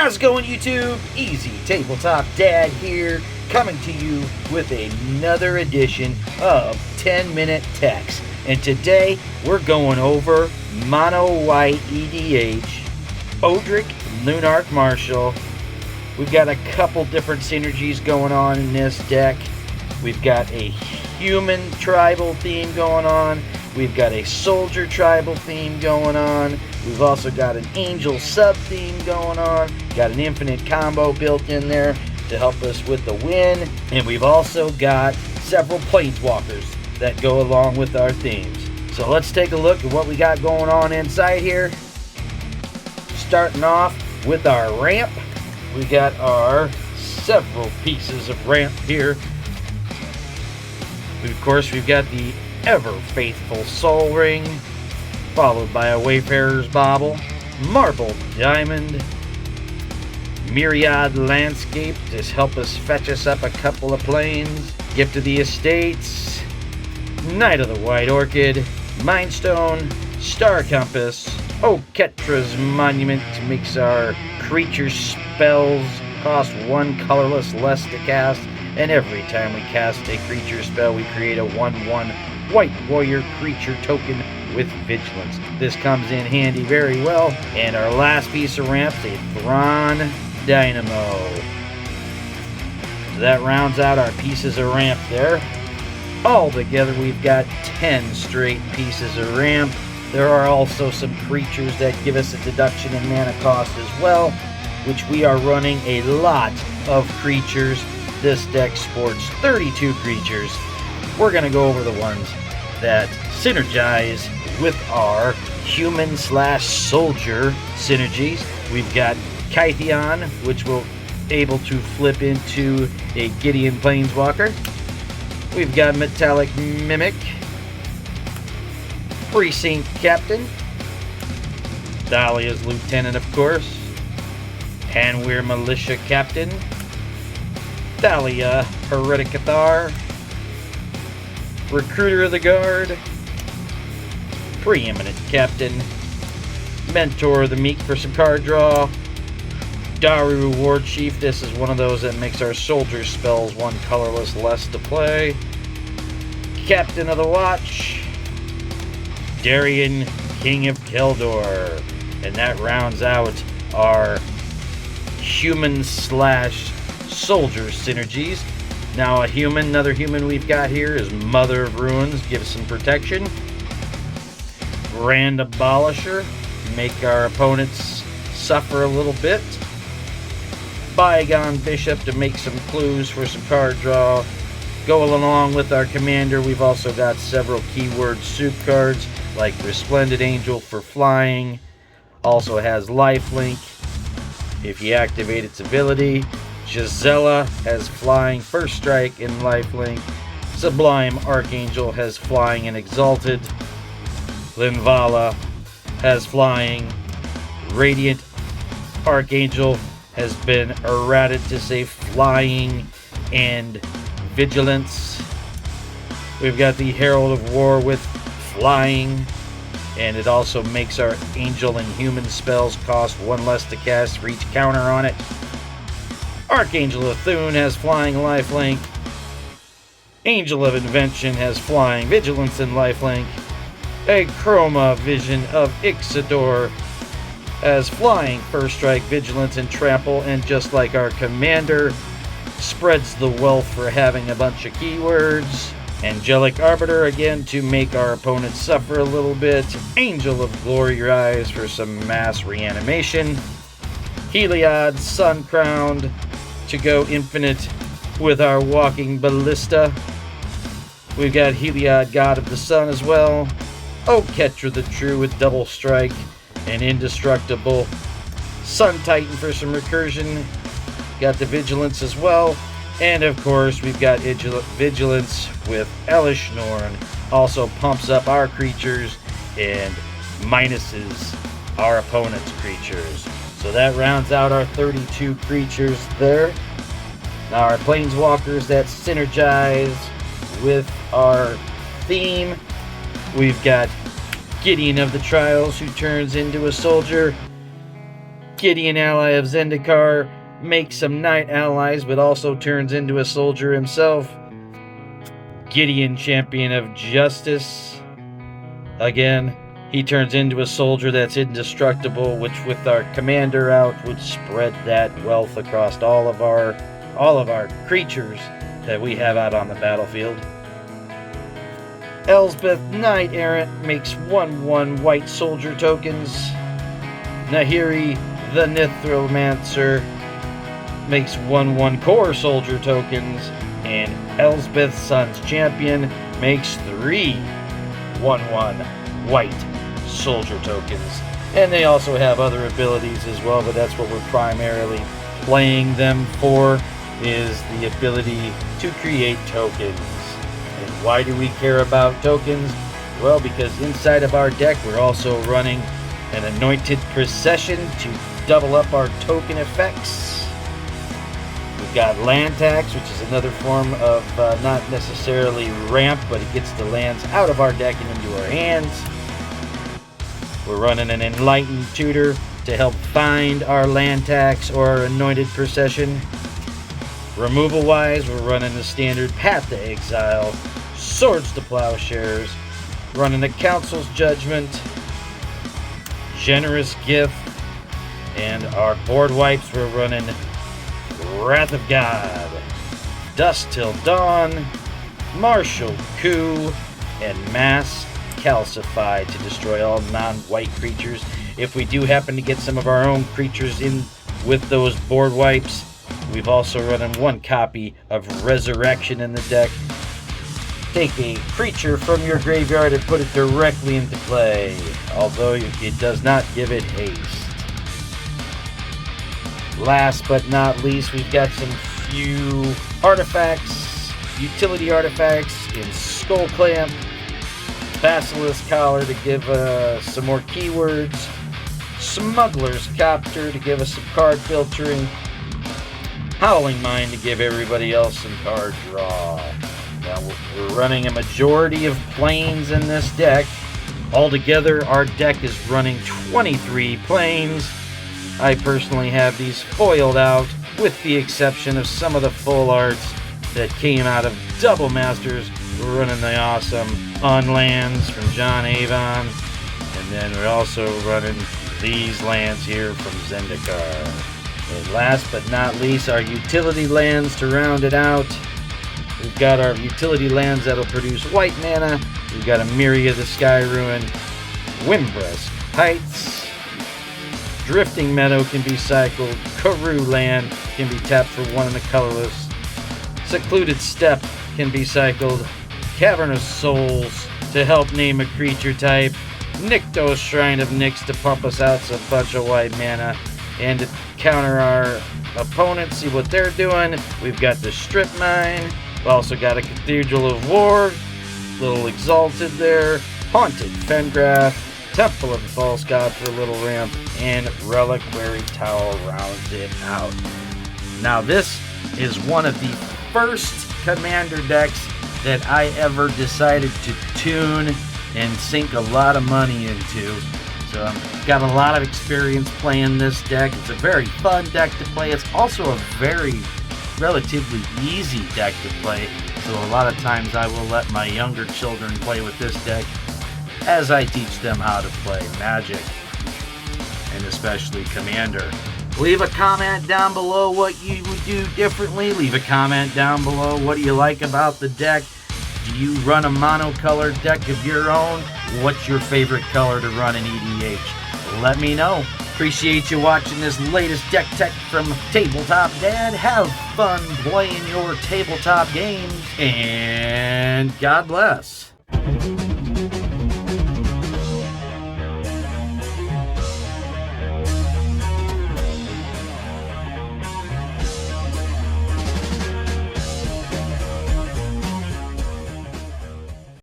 How's it going, YouTube? Easy Tabletop Dad here, coming to you with another edition of 10-Minute Text. And today, we're going over Mono White EDH, Odric, Lunarch Marshal. We've got a couple different synergies going on in this deck. We've got a human tribal theme going on. We've got a soldier tribal theme going on. We've also got an angel sub theme going on. Got an infinite combo built in there to help us with the win. And we've also got several planeswalkers that go along with our themes. So let's take a look at what we got going on inside here. Starting off with our ramp. We got our several pieces of ramp here. Of course, we've got the ever-faithful Soul Ring, followed by a Wayfarer's Bauble, Marble Diamond, Myriad Landscape to help us fetch us up a couple of planes, Gift of the Estates, Knight of the White Orchid, Mind Stone, Star Compass, Oketra's Monument makes our creature spells cost one colorless less to cast, and every time we cast a creature spell, we create a 1/1 White Warrior creature token with Vigilance. This comes in handy very well. And our last piece of ramp is a Thrawn Dynamo. So that rounds out our pieces of ramp there. All together, we've got 10 straight pieces of ramp. There are also some creatures that give us a deduction in mana cost as well, which we are running a lot of creatures. This deck sports 32 creatures. We're going to go over the ones that synergize with our human/soldier synergies. We've got Kytheon, which will able to flip into a Gideon Planeswalker. We've got Metallic Mimic, Precinct Captain, Dahlia's Lieutenant, of course, Hanweir Militia Captain, Dahlia Heretic Cathar, Recruiter of the Guard, Preeminent Captain, Mentor of the Meek for some card draw, Daru War Chief. This is one of those that makes our soldier spells one colorless less to play. Captain of the Watch, Darian, King of Keldor. And that rounds out our human/soldier synergies. Now another human we've got here is Mother of Ruins, gives some protection. Grand Abolisher, make our opponents suffer a little bit. Bygone Bishop to make some clues for some card draw. Going along with our commander, we've also got several keyword soup cards, like Resplendent Angel for flying. Also has lifelink if you activate its ability. Gisela has flying first strike and lifelink. Sublime Archangel has flying and exalted. Linvala has flying. Radiant Archangel has been errated to say flying and vigilance. We've got the Herald of War with flying, and it also makes our angel and human spells cost one less to cast for each counter on it. Archangel of Thune has flying lifelink. Angel of Invention has flying vigilance and lifelink. A Chroma Vision of Ixidor has flying first strike, vigilance, and trample, and just like our commander, spreads the wealth for having a bunch of keywords. Angelic Arbiter, again, to make our opponents suffer a little bit. Angel of Glory Rise for some mass reanimation. Heliod Sun Crowned to go infinite with our Walking Ballista. We've got Heliod God of the Sun as well. Oketra the True with double strike and indestructible. Sun Titan for some recursion. Got the Vigilance as well. And of course, we've got Vigilance with Elish Norn. Also pumps up our creatures and minuses our opponent's creatures. So that rounds out our 32 creatures there. Now our planeswalkers that synergize with our theme. We've got Gideon of the Trials, who turns into a soldier. Gideon ally of Zendikar, makes some knight allies, but also turns into a soldier himself. Gideon, champion of justice. Again, he turns into a soldier that's indestructible, which with our commander out would spread that wealth across all of our creatures that we have out on the battlefield. Elspeth, Knight Errant, makes 1/1 white soldier tokens. Nahiri, the Nithromancer, makes 1/1 core soldier tokens. And Elspeth, Sun's Champion, makes 3 1/1 white soldier tokens. And they also have other abilities as well, but that's what we're primarily playing them for, is the ability to create tokens. And why do we care about tokens? Well, because inside of our deck we're also running an Anointed Procession to double up our token effects. We've got land tax, which is another form of not necessarily ramp, but it gets the lands out of our deck and into our hands. We're running an Enlightened Tutor to help find our land tax or our Anointed Procession. Removal-wise, we're running the standard Path to Exile, Swords to Plowshares, running the Council's Judgment, Generous Gift, and our board wipes, we're running Wrath of God, Dusk Till Dawn, Martial Coup, and Mass Calcify to destroy all non-white creatures. If we do happen to get some of our own creatures in with those board wipes, we've also run 1 copy of Resurrection in the deck. Take a creature from your graveyard and put it directly into play, although it does not give it haste. Last but not least, we've got some few artifacts, utility artifacts in Skull Clamp, Basilisk Collar to give some more keywords, Smuggler's Copter to give us some card filtering, Howling Mine to give everybody else some card draw. Now we're running a majority of planes in this deck. Altogether, our deck is running 23 planes. I personally have these foiled out, with the exception of some of the full arts that came out of Double Masters. We're running the awesome Unlands from John Avon, and then we're also running these lands here from Zendikar. And last but not least, our utility lands to round it out. We've got our utility lands that'll produce white mana. We've got a Myria the Sky Ruin, Wimbrisk Heights, Drifting Meadow can be cycled, Karoo Land can be tapped for 1 in the colorless, Secluded Steppe can be cycled, Cavernous Souls to help name a creature type, Nykthos Shrine of Nyx to pump us out a bunch of white mana, and to counter our opponents, see what they're doing, we've got the Strip Mine, we've also got a Cathedral of War, little Exalted there, Haunted Fengraf, Temple of the False God for a little ramp, and Reliquary Tower rounds it out. Now this is one of the first commander decks that I ever decided to tune and sink a lot of money into. So I've got a lot of experience playing this deck. It's a very fun deck to play. It's also a very relatively easy deck to play. So a lot of times I will let my younger children play with this deck as I teach them how to play Magic, and especially Commander. Leave a comment down below what you would do differently. Leave a comment down below what do you like about the deck. Do you run a monocolored deck of your own? What's your favorite color to run in EDH? Let me know. Appreciate you watching this latest deck tech from Tabletop Dad. Have fun playing your tabletop games, and God bless.